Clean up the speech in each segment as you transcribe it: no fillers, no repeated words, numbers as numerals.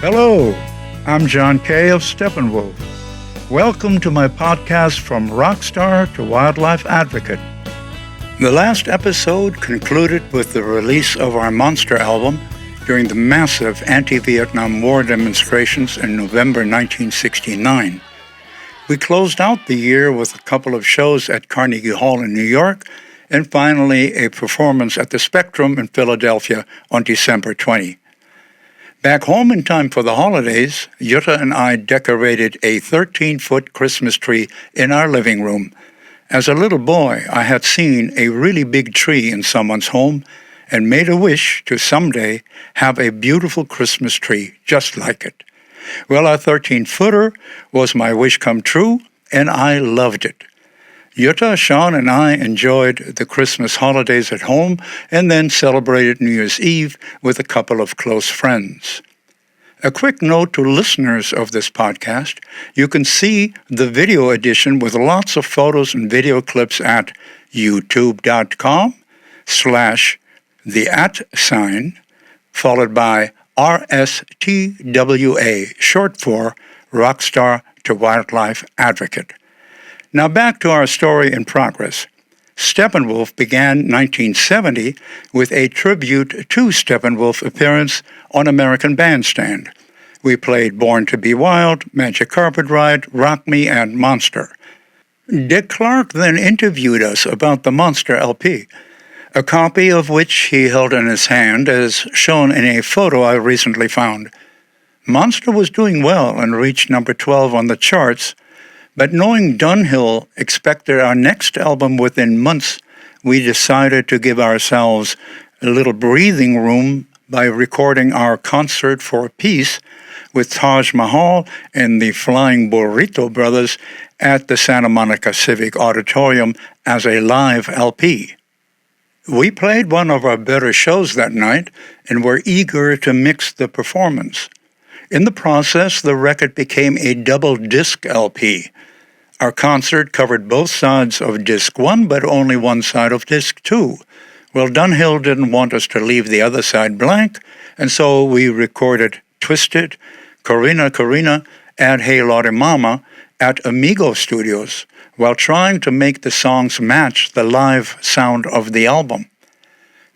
Hello, I'm John Kay of Steppenwolf. Welcome to my podcast From Rockstar to Wildlife Advocate. The last episode concluded with the release of our Monster album during the massive anti-Vietnam War demonstrations in November 1969. We closed out the year with a couple of shows at Carnegie Hall in New York, and finally a performance at the Spectrum in Philadelphia on December 20. Back home in time for the holidays, Jutta and I decorated a 13-foot Christmas tree in our living room. As a little boy, I had seen a really big tree in someone's home and made a wish to someday have a beautiful Christmas tree just like it. Well, our 13-footer was my wish come true, and I loved it. Jutta, Sean, and I enjoyed the Christmas holidays at home and then celebrated New Year's Eve with a couple of close friends. A quick note to listeners of this podcast, you can see the video edition with lots of photos and video clips at youtube.com/the @ followed by RSTWA, short for Rockstar to Wildlife Advocate. Now back to our story in progress. Steppenwolf began 1970 with a tribute to Steppenwolf appearance on American Bandstand. We played Born to Be Wild, Magic Carpet Ride, Rock Me, and Monster. Dick Clark then interviewed us about the Monster LP, a copy of which he held in his hand as shown in a photo I recently found. Monster was doing well and reached number 12 on the charts, but knowing Dunhill expected our next album within months, we decided to give ourselves a little breathing room by recording our Concert for Peace with Taj Mahal and the Flying Burrito Brothers at the Santa Monica Civic Auditorium as a live LP. We played one of our better shows that night and were eager to mix the performance. In the process, the record became a double-disc LP. Our concert covered both sides of Disc 1, but only one side of Disc 2. Well, Dunhill didn't want us to leave the other side blank, and so we recorded Twisted, Corina Corina, and Hey Lordy Mama at Amigo Studios, while trying to make the songs match the live sound of the album.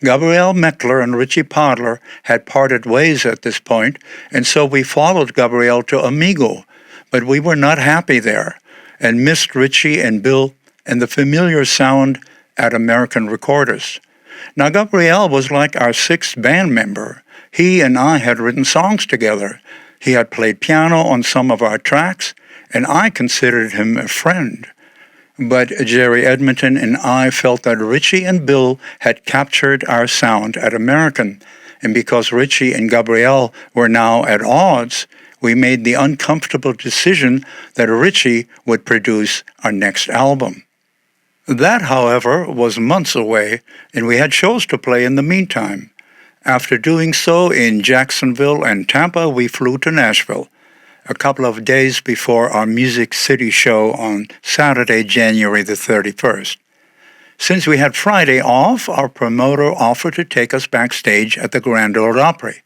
Gabriel Meckler and Richie Podolor had parted ways at this point, and so we followed Gabriel to Amigo, but we were not happy there and missed Richie and Bill and the familiar sound at American Recorders. Now, Gabriel was like our sixth band member. He and I had written songs together. He had played piano on some of our tracks, and I considered him a friend. But Jerry Edmonton and I felt that Richie and Bill had captured our sound at American, and because Richie and Gabriel were now at odds, we made the uncomfortable decision that Richie would produce our next album. That, however, was months away, and we had shows to play in the meantime. After doing so in Jacksonville and Tampa, we flew to Nashville a couple of days before our Music City show on Saturday, January the 31st. Since we had Friday off, our promoter offered to take us backstage at the Grand Ole Opry.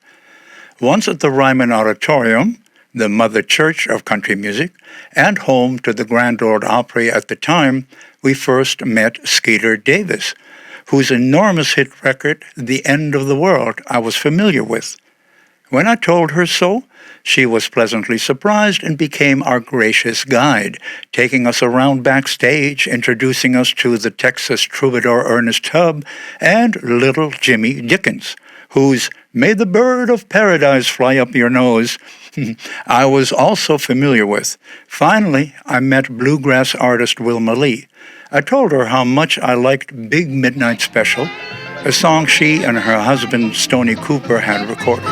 Once at the Ryman Auditorium, the mother church of country music, and home to the Grand Ole Opry at the time, we first met Skeeter Davis, whose enormous hit record, The End of the World, I was familiar with. When I told her so, she was pleasantly surprised and became our gracious guide, taking us around backstage, introducing us to the Texas troubadour Ernest Tubb and little Jimmy Dickens, whose May the Bird of Paradise Fly Up Your Nose I was also familiar with. Finally, I met bluegrass artist Wilma Lee. I told her how much I liked Big Midnight Special, a song she and her husband Stoney Cooper had recorded.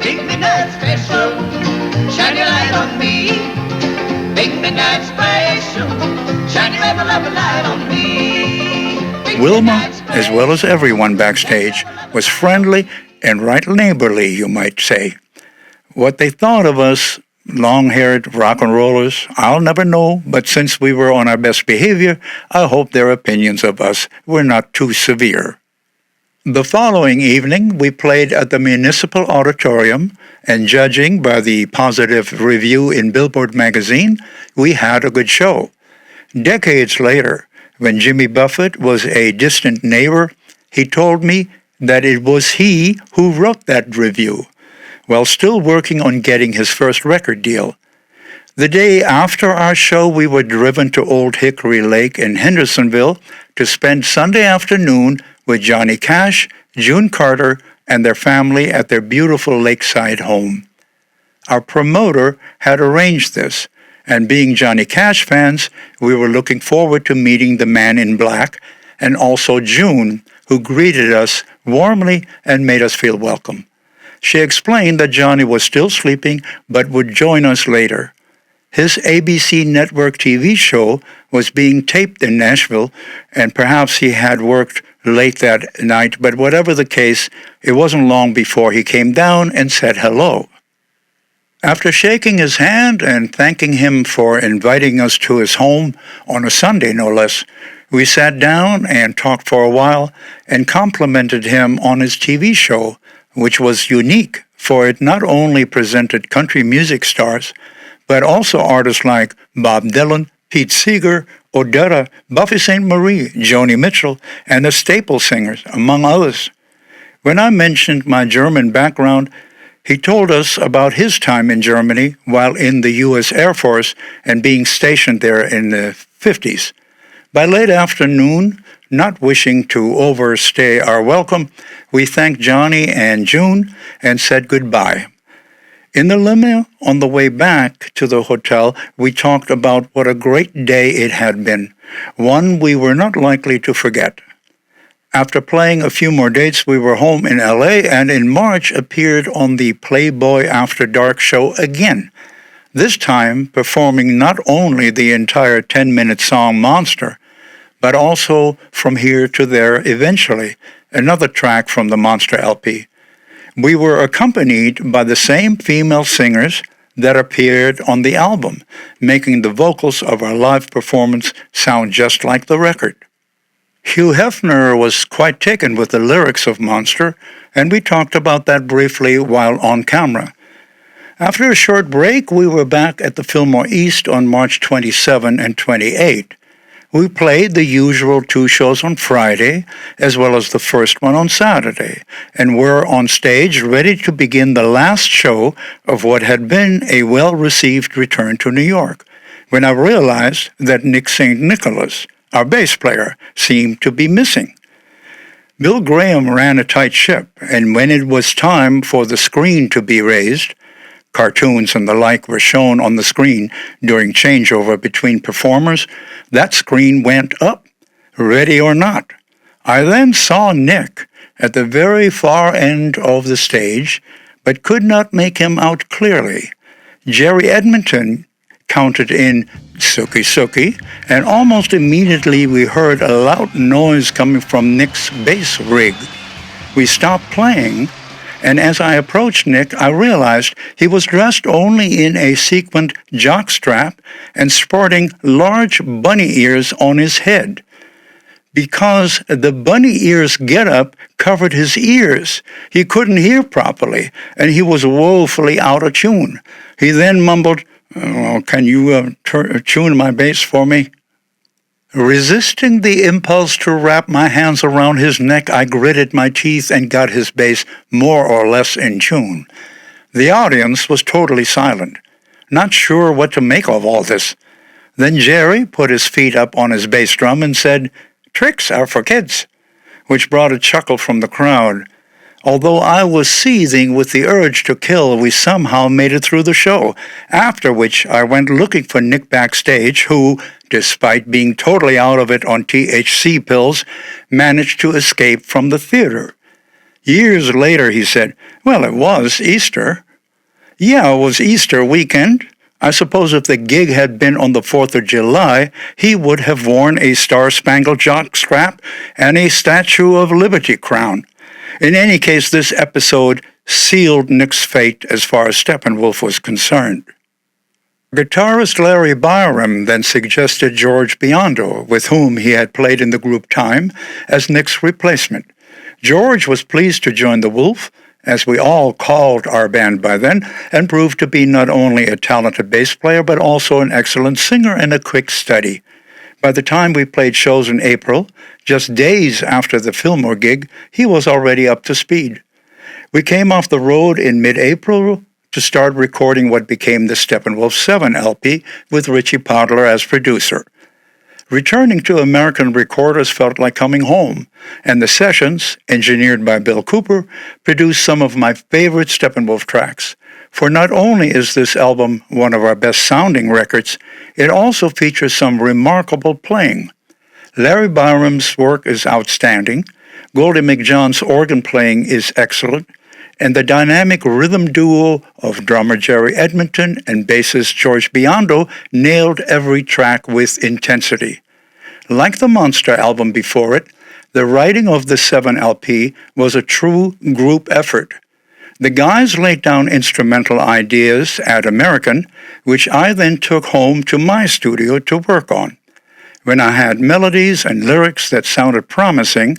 Big Midnight Special, shine your light on me. Big Midnight Special, shine your ever loving light on me. Wilma, as well as everyone backstage, was friendly and right neighborly, you might say. What they thought of us, long-haired rock and rollers, I'll never know, but since we were on our best behavior, I hope their opinions of us were not too severe. The following evening, we played at the Municipal Auditorium, and judging by the positive review in Billboard magazine, we had a good show. Decades later, when Jimmy Buffett was a distant neighbor, he told me that it was he who wrote that review, while still working on getting his first record deal. The day after our show, we were driven to Old Hickory Lake in Hendersonville to spend Sunday afternoon with Johnny Cash, June Carter, and their family at their beautiful lakeside home. Our promoter had arranged this, and being Johnny Cash fans, we were looking forward to meeting the man in black, and also June, who greeted us warmly and made us feel welcome. She explained that Johnny was still sleeping but would join us later. His ABC network TV show was being taped in Nashville, and perhaps he had worked late that night, but whatever the case, it wasn't long before he came down and said hello. After shaking his hand and thanking him for inviting us to his home on a Sunday, no less, we sat down and talked for a while and complimented him on his TV show, which was unique, for it not only presented country music stars, but also artists like Bob Dylan, Pete Seeger, Odetta, Buffy St. Marie, Joni Mitchell, and the Staple Singers, among others. When I mentioned my German background, he told us about his time in Germany while in the U.S. Air Force and being stationed there in the 50s. By late afternoon, not wishing to overstay our welcome, we thanked Johnny and June and said goodbye. In the limo on the way back to the hotel, we talked about what a great day it had been, one we were not likely to forget. After playing a few more dates, we were home in L.A. and in March appeared on the Playboy After Dark show again, this time performing not only the entire 10-minute song Monster, but also From Here to There Eventually, another track from the Monster LP. We were accompanied by the same female singers that appeared on the album, making the vocals of our live performance sound just like the record. Hugh Hefner was quite taken with the lyrics of Monster, and we talked about that briefly while on camera. After a short break, we were back at the Fillmore East on March 27 and 28. We played the usual 2 shows on Friday, as well as the first one on Saturday, and were on stage ready to begin the last show of what had been a well-received return to New York, when I realized that Nick St. Nicholas, our bass player, seemed to be missing. Bill Graham ran a tight ship, and when it was time for the screen to be raised, cartoons and the like were shown on the screen during changeover between performers, that screen went up, ready or not. I then saw Nick at the very far end of the stage, but could not make him out clearly. Jerry Edmonton counted in Sookie Sookie, and almost immediately we heard a loud noise coming from Nick's bass rig. We stopped playing, and as I approached Nick, I realized he was dressed only in a sequined jockstrap and sporting large bunny ears on his head. Because the bunny ears getup covered his ears, he couldn't hear properly, and he was woefully out of tune. He then mumbled, "Oh, can you tune my bass for me?" Resisting the impulse to wrap my hands around his neck, I gritted my teeth and got his bass more or less in tune. The audience was totally silent, not sure what to make of all this. Then Jerry put his feet up on his bass drum and said, "Tricks are for kids," which brought a chuckle from the crowd. Although I was seething with the urge to kill, we somehow made it through the show, after which I went looking for Nick backstage, who, despite being totally out of it on THC pills, managed to escape from the theater. Years later, he said, "Well, it was Easter." Yeah, it was Easter weekend. I suppose if the gig had been on the 4th of July, he would have worn a star-spangled jockstrap and a Statue of Liberty crown. In any case, this episode sealed Nick's fate as far as Steppenwolf was concerned. Guitarist Larry Byram then suggested George Biondo, with whom he had played in the group Time, as Nick's replacement. George was pleased to join the Wolf, as we all called our band by then, and proved to be not only a talented bass player, but also an excellent singer and a quick study. By the time we played shows in April, just days after the Fillmore gig, he was already up to speed. We came off the road in mid-April to start recording what became the Steppenwolf 7 LP with Richie Podolor as producer. Returning to American recorders felt like coming home, and the sessions, engineered by Bill Cooper, produced some of my favorite Steppenwolf tracks. For not only is this album one of our best-sounding records, it also features some remarkable playing. Larry Byram's work is outstanding, Goldie McJohn's organ playing is excellent, and the dynamic rhythm duo of drummer Jerry Edmonton and bassist George Biondo nailed every track with intensity. Like the Monster album before it, the writing of the 7 LP was a true group effort. The guys laid down instrumental ideas at American, which I then took home to my studio to work on. When I had melodies and lyrics that sounded promising,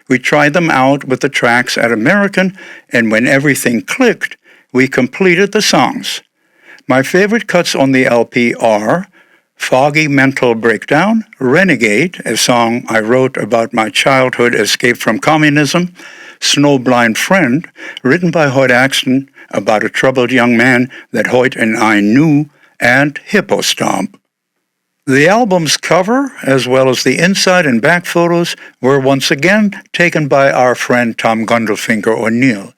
we tried them out with the tracks at American, and when everything clicked, we completed the songs. My favorite cuts on the LP are Foggy Mental Breakdown, Renegade, a song I wrote about my childhood escape from communism, Snowblind Friend, written by Hoyt Axton about a troubled young man that Hoyt and I knew, and Hippo Stomp. The album's cover, as well as the inside and back photos, were once again taken by our friend Tom Gundelfinger O'Neill.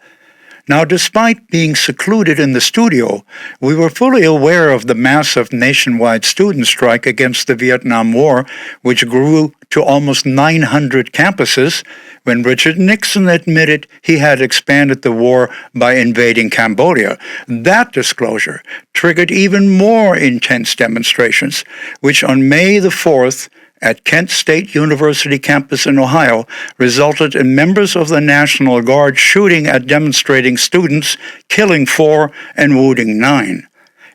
Now, despite being secluded in the studio, we were fully aware of the massive nationwide student strike against the Vietnam War, which grew to almost 900 campuses, when Richard Nixon admitted he had expanded the war by invading Cambodia. That disclosure triggered even more intense demonstrations, which on May the 4th, at Kent State University campus in Ohio, resulted in members of the National Guard shooting at demonstrating students, killing 4 and wounding 9.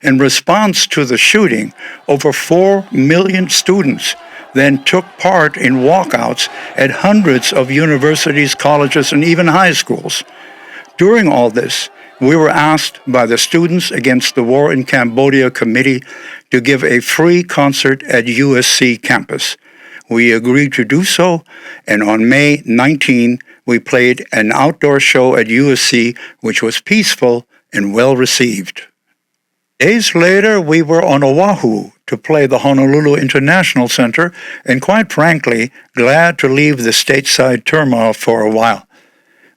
In response to the shooting, over 4 million students then took part in walkouts at hundreds of universities, colleges, and even high schools. During all this, we were asked by the Students Against the War in Cambodia Committee to give a free concert at USC campus. We agreed to do so, and on May 19, we played an outdoor show at USC, which was peaceful and well received. Days later, we were on Oahu to play the Honolulu International Center, and quite frankly, glad to leave the stateside turmoil for a while.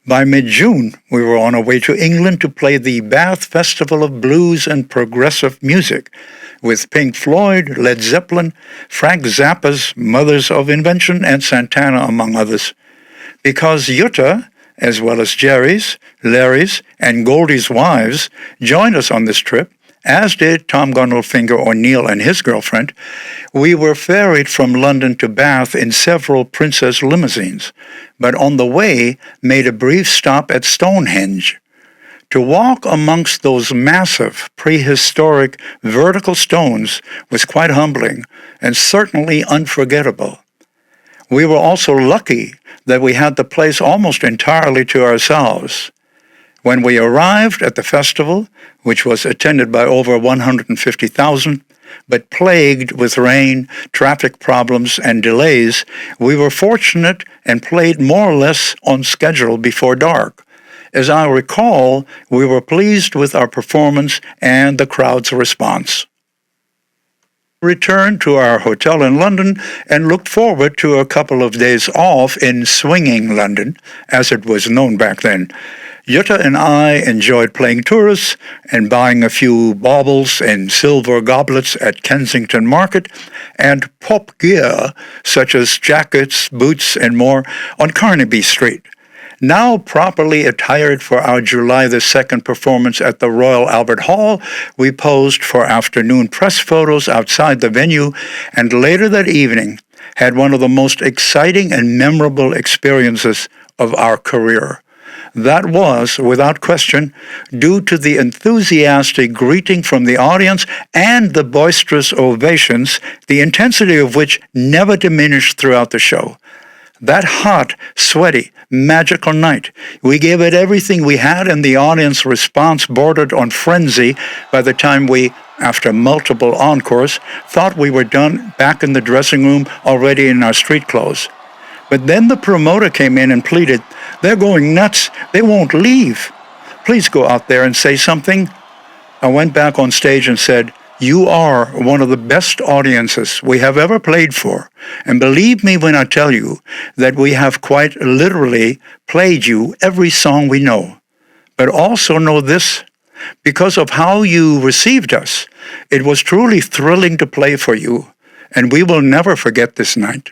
By mid-June, we were on our way to England to play the Bath Festival of Blues and Progressive Music with Pink Floyd, Led Zepplin, Frank Zappa's Mothers of Invention, and Santana, among others. Because Jutta, as well as Jerry's, Larry's, and Goldie's wives, joined us on this trip, as did Tom Gundelfinger O'Neill and his girlfriend, we were ferried from London to Bath in several Princess limousines, but on the way made a brief stop at Stonehenge. To walk amongst those massive, prehistoric, vertical stones was quite humbling and certainly unforgettable. We were also lucky that we had the place almost entirely to ourselves. When we arrived at the festival, which was attended by over 150,000, but plagued with rain, traffic problems, and delays, we were fortunate and played more or less on schedule before dark. As I recall, we were pleased with our performance and the crowd's response. Returned to our hotel in London and looked forward to a couple of days off in swinging London, as it was known back then. Jutta and I enjoyed playing tourists and buying a few baubles and silver goblets at Kensington Market, and pop gear such as jackets, boots, and more on Carnaby Street. Now properly attired for our July the 2nd performance at the Royal Albert Hall, we posed for afternoon press photos outside the venue, and later that evening had one of the most exciting and memorable experiences of our career. That was, without question, due to the enthusiastic greeting from the audience and the boisterous ovations, the intensity of which never diminished throughout the show. That hot, sweaty, magical night, we gave it everything we had, and the audience response bordered on frenzy by the time we, after multiple encores, thought we were done back in the dressing room already in our street clothes. But then the promoter came in and pleaded, "They're going nuts. They won't leave. Please go out there and say something." I went back on stage and said, "You are one of the best audiences we have ever played for. And believe me when I tell you that we have quite literally played you every song we know. But also know this, because of how you received us, it was truly thrilling to play for you, and we will never forget this night."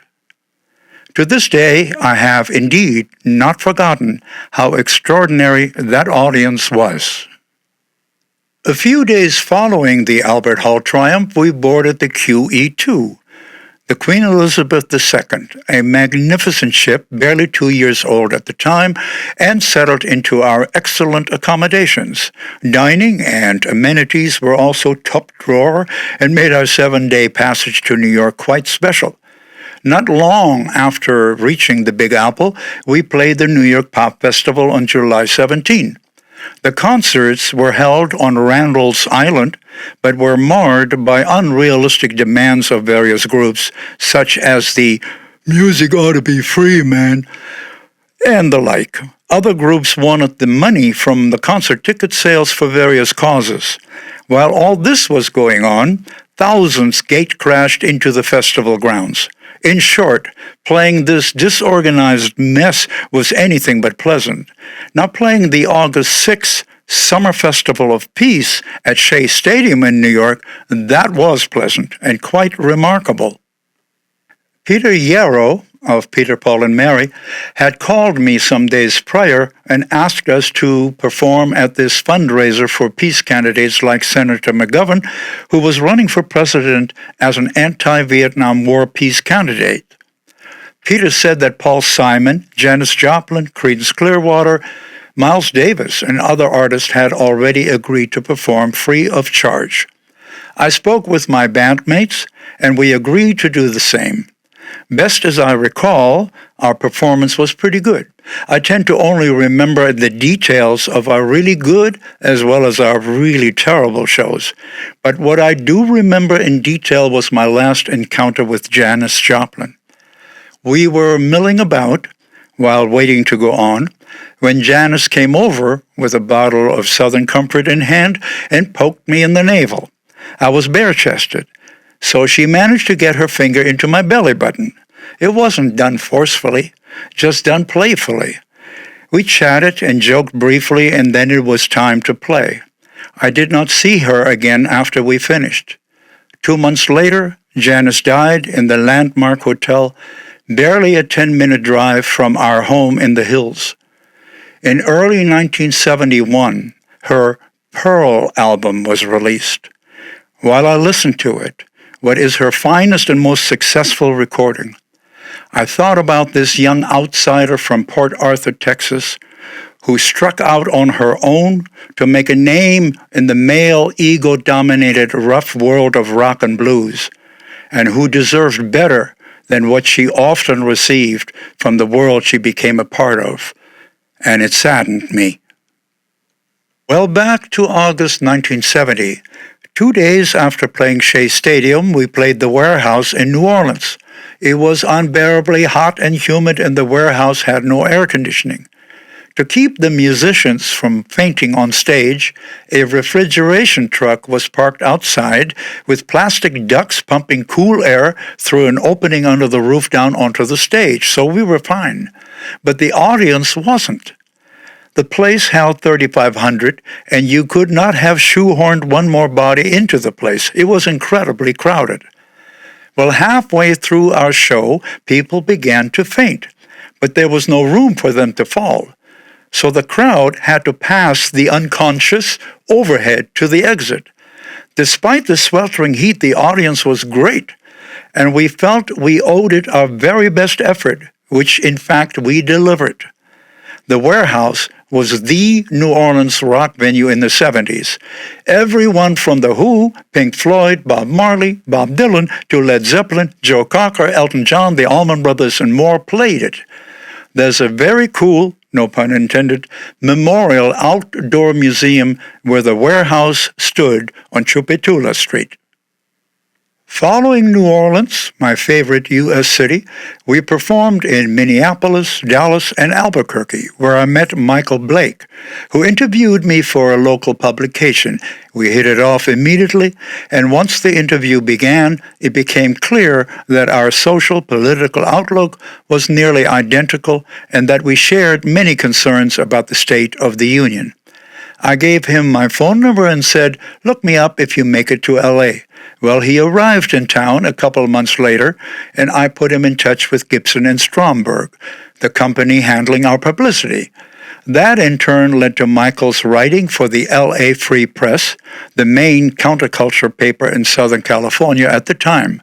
To this day, I have indeed not forgotten how extraordinary that audience was. A few days following the Albert Hall triumph, we boarded the QE2, the Queen Elizabeth II, a magnificent ship barely 2 years old at the time, and settled into our excellent accommodations. Dining and amenities were also top drawer and made our 7-day passage to New York quite special. Not long after reaching the Big Apple, we played the New York Pop Festival on July 17. The concerts were held on Randall's Island, but were marred by unrealistic demands of various groups, such as the "music ought to be free, man," and the like. Other groups wanted the money from the concert ticket sales for various causes. While all this was going on, thousands gate-crashed into the festival grounds. In short, playing this disorganized mess was anything but pleasant. Now, playing the August 6th Summer Festival of Peace at Shea Stadium in New York, that was pleasant and quite remarkable. Peter Yarrow of Peter, Paul, and Mary had called me some days prior and asked us to perform at this fundraiser for peace candidates like Senator McGovern, who was running for president as an anti-Vietnam War peace candidate. Peter said that Paul Simon, Janis Joplin, Creedence Clearwater, Miles Davis, and other artists had already agreed to perform free of charge. I spoke with my bandmates, and we agreed to do the same. Best as I recall, our performance was pretty good. I tend to only remember the details of our really good as well as our really terrible shows. But what I do remember in detail was my last encounter with Janis Joplin. We were milling about while waiting to go on when Janice came over with a bottle of Southern Comfort in hand and poked me in the navel. I was bare-chested, so she managed to get her finger into my belly button. It wasn't done forcefully, just done playfully. We chatted and joked briefly, and then it was time to play. I did not see her again after we finished. 2 months later, Janice died in the Landmark Hotel, barely a 10-minute drive from our home in the hills. In early 1971, her Pearl album was released. While I listened to it, what is her finest and most successful recording, I thought about this young outsider from Port Arthur, Texas, who struck out on her own to make a name in the male ego-dominated rough world of rock and blues, and who deserved better than what she often received from the world she became a part of, and it saddened me. Well, back to August 1970. 2 days after playing Shea Stadium, we played the Warehouse in New Orleans. It was unbearably hot and humid, and the warehouse had no air conditioning. To keep the musicians from fainting on stage, a refrigeration truck was parked outside with plastic ducts pumping cool air through an opening under the roof down onto the stage, so we were fine. But the audience wasn't. The place held 3,500, and you could not have shoehorned one more body into the place. It was incredibly crowded. Well, halfway through our show, people began to faint, but there was no room for them to fall. So the crowd had to pass the unconscious overhead to the exit. Despite the sweltering heat, the audience was great, and we felt we owed it our very best effort, which in fact we delivered. The Warehouse was the New Orleans rock venue in the 70s. Everyone from The Who, Pink Floyd, Bob Marley, Bob Dylan, to Led Zeppelin, Joe Cocker, Elton John, the Allman Brothers, and more played it. There's a very cool, no pun intended, memorial outdoor museum where the Warehouse stood on Chupetula Street. Following New Orleans, my favorite U.S. city, we performed in Minneapolis, Dallas, and Albuquerque, where I met Michael Blake, who interviewed me for a local publication. We hit it off immediately, and once the interview began, it became clear that our social political outlook was nearly identical and that we shared many concerns about the state of the Union. I gave him my phone number and said, "Look me up if you make it to L.A." Well, he arrived in town a couple of months later, and I put him in touch with Gibson and Stromberg, the company handling our publicity. That in turn led to Michael's writing for the L.A. Free Press, the main counterculture paper in Southern California at the time.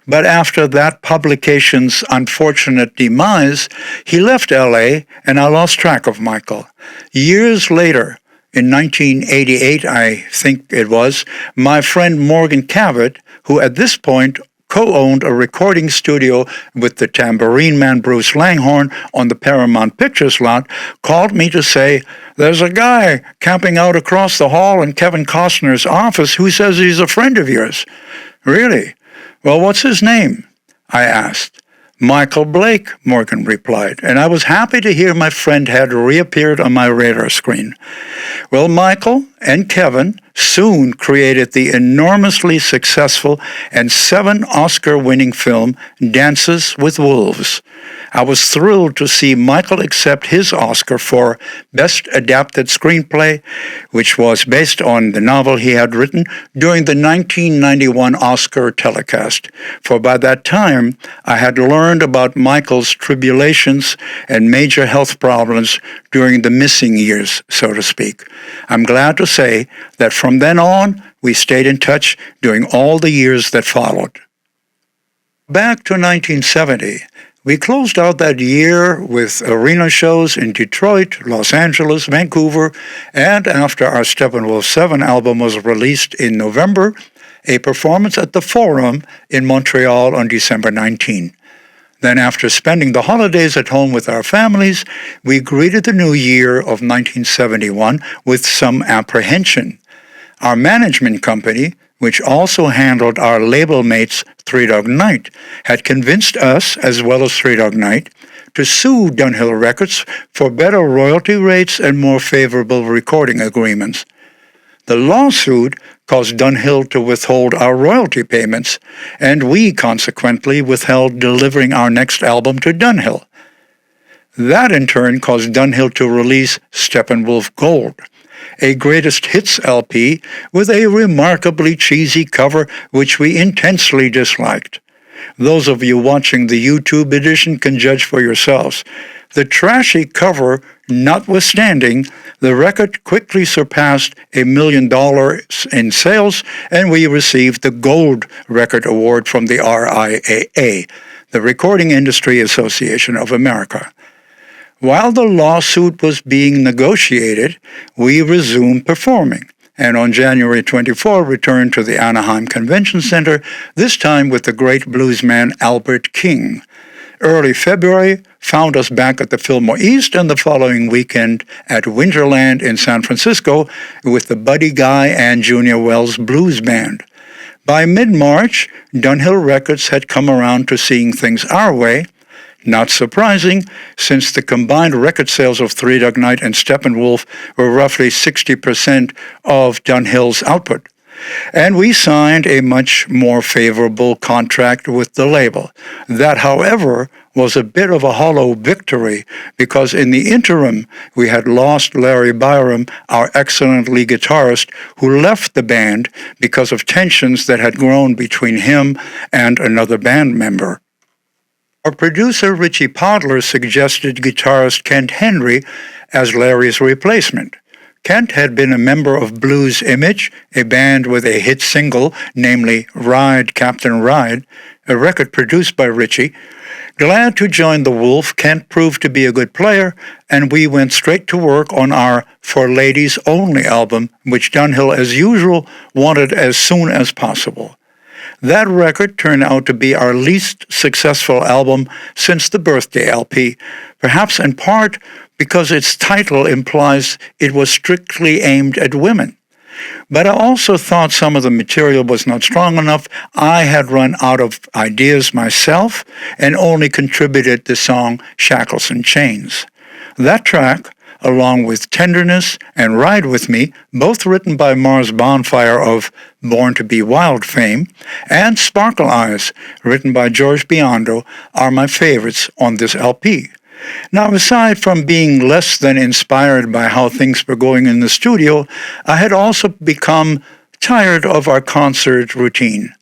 But after that publication's unfortunate demise, he left L.A., and I lost track of Michael. Years later, in 1988, I think it was, my friend Morgan Cavett, who at this point co-owned a recording studio with the tambourine man Bruce Langhorne on the Paramount Pictures lot, called me to say, "There's a guy camping out across the hall in Kevin Costner's office who says he's a friend of yours." "Really? Well, what's his name?" I asked. "Michael Blake," Morgan replied, and I was happy to hear my friend had reappeared on my radar screen. Well, Michael and Kevin soon created the enormously successful and 7 Oscar-winning film Dances with Wolves. I was thrilled to see Michael accept his Oscar for Best Adapted Screenplay, which was based on the novel he had written during the 1991 Oscar telecast. For by that time, I had learned about Michael's tribulations and major health problems during the missing years, so to speak. I'm glad to say that from then on, we stayed in touch during all the years that followed. Back to 1970. We closed out that year with arena shows in Detroit, Los Angeles, Vancouver, and after our Steppenwolf 7 album was released in November, a performance at the Forum in Montreal on December 19. Then after spending the holidays at home with our families, we greeted the new year of 1971 with some apprehension. Our management company, which also handled our label mates Three Dog Night, had convinced us, as well as Three Dog Night, to sue Dunhill Records for better royalty rates and more favorable recording agreements. The lawsuit caused Dunhill to withhold our royalty payments, and we consequently withheld delivering our next album to Dunhill. That in turn caused Dunhill to release Steppenwolf Gold, a greatest hits LP with a remarkably cheesy cover which we intensely disliked. Those of you watching the YouTube edition can judge for yourselves. The trashy cover notwithstanding, the record quickly surpassed $1 million in sales, and we received the Gold Record Award from the RIAA, the Recording Industry Association of America. While the lawsuit was being negotiated, we resumed performing, and on January 24 returned to the Anaheim Convention Center, this time with the great bluesman Albert King. Early February found us back at the Fillmore East, and the following weekend at Winterland in San Francisco with the Buddy Guy and Junior Wells Blues Band. By mid-March, Dunhill Records had come around to seeing things our way. Not surprising, since the combined record sales of Three Dog Night and Steppenwolf were roughly 60% of Dunhill's output. And we signed a much more favorable contract with the label. That, however, was a bit of a hollow victory because in the interim we had lost Larry Byram, our excellent lead guitarist, who left the band because of tensions that had grown between him and another band member. Our producer Richie Podolor suggested guitarist Kent Henry as Larry's replacement. Kent had been a member of Blues Image, a band with a hit single, namely Ride, Captain Ride, a record produced by Richie. Glad to join the Wolf, Kent proved to be a good player, and we went straight to work on our For Ladies Only album, which Dunhill, as usual, wanted as soon as possible. That record turned out to be our least successful album since the Birthday LP, perhaps in part because its title implies it was strictly aimed at women. But I also thought some of the material was not strong enough. I had run out of ideas myself and only contributed the song Shackles and Chains. That track, along with Tenderness and Ride With Me, both written by Mars Bonfire of Born to Be Wild fame, and Sparkle Eyes, written by George Biondo, are my favorites on this LP. Now, aside from being less than inspired by how things were going in the studio, I had also become tired of our concert routine.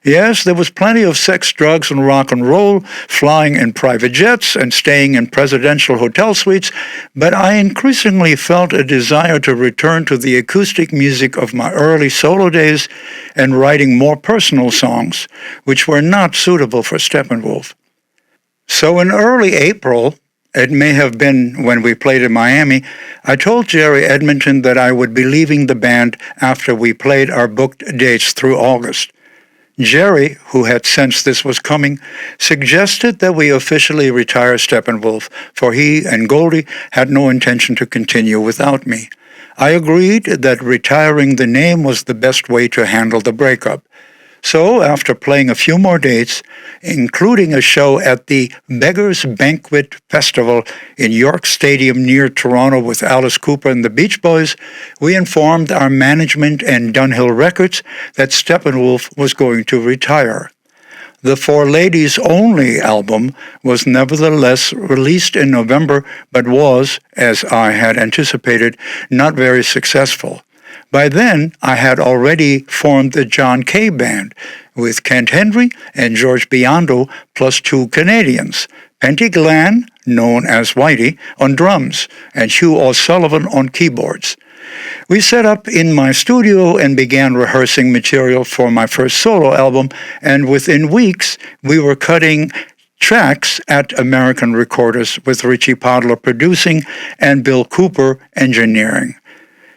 Yes, there was plenty of sex, drugs, and rock and roll, flying in private jets and staying in presidential hotel suites, but I increasingly felt a desire to return to the acoustic music of my early solo days and writing more personal songs, which were not suitable for Steppenwolf. So in early April, it may have been when we played in Miami, I told Jerry Edmonton that I would be leaving the band after we played our booked dates through August. Jerry, who had sensed this was coming, suggested that we officially retire Steppenwolf, for he and Goldie had no intention to continue without me. I agreed that retiring the name was the best way to handle the breakup. So, after playing a few more dates, including a show at the Beggars Banquet Festival in York Stadium near Toronto with Alice Cooper and the Beach Boys, we informed our management and Dunhill Records that Steppenwolf was going to retire. The For Ladies Only album was nevertheless released in November, but was, as I had anticipated, not very successful. By then, I had already formed the John Kay Band, with Kent Henry and George Biondo, plus two Canadians, Penty Glenn, known as Whitey, on drums, and Hugh O'Sullivan on keyboards. We set up in my studio and began rehearsing material for my first solo album, and within weeks, we were cutting tracks at American Recorders with Richie Podolor producing and Bill Cooper engineering.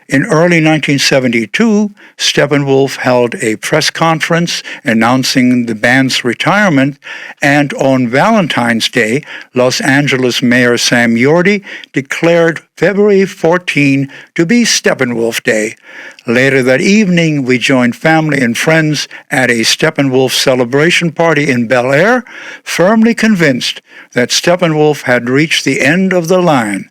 In early 1972, Steppenwolf held a press conference announcing the band's retirement, and on Valentine's Day, Los Angeles Mayor Sam Yorty declared February 14 to be Steppenwolf Day. Later that evening, we joined family and friends at a Steppenwolf celebration party in Bel Air, firmly convinced that Steppenwolf had reached the end of the line.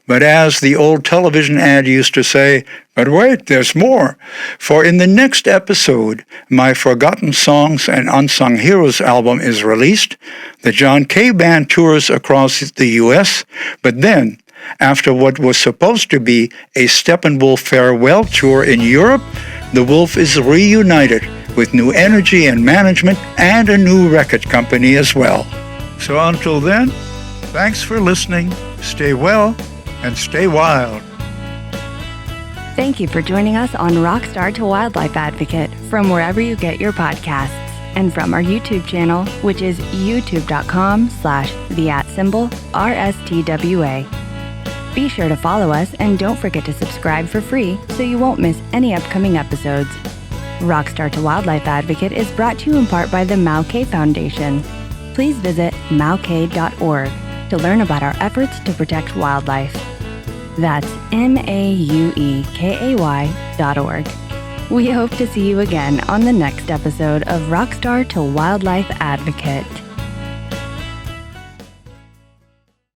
But as the old television ad used to say, but wait, there's more. For in the next episode, my Forgotten Songs and Unsung Heroes album is released. The John Kay Band tours across the U.S., but then, after what was supposed to be a Steppenwolf farewell tour in Europe, the Wolf is reunited with new energy and management and a new record company as well. So until then, thanks for listening. Stay well and stay wild. Thank you for joining us on Rockstar to Wildlife Advocate from wherever you get your podcasts and from our YouTube channel, which is youtube.com/RSTWA. Be sure to follow us and don't forget to subscribe for free so you won't miss any upcoming episodes. Rockstar to Wildlife Advocate is brought to you in part by the Mau Kay Foundation. Please visit maukay.org to learn about our efforts to protect wildlife. That's MAUEKAY.org. We hope to see you again on the next episode of Rockstar to Wildlife Advocate.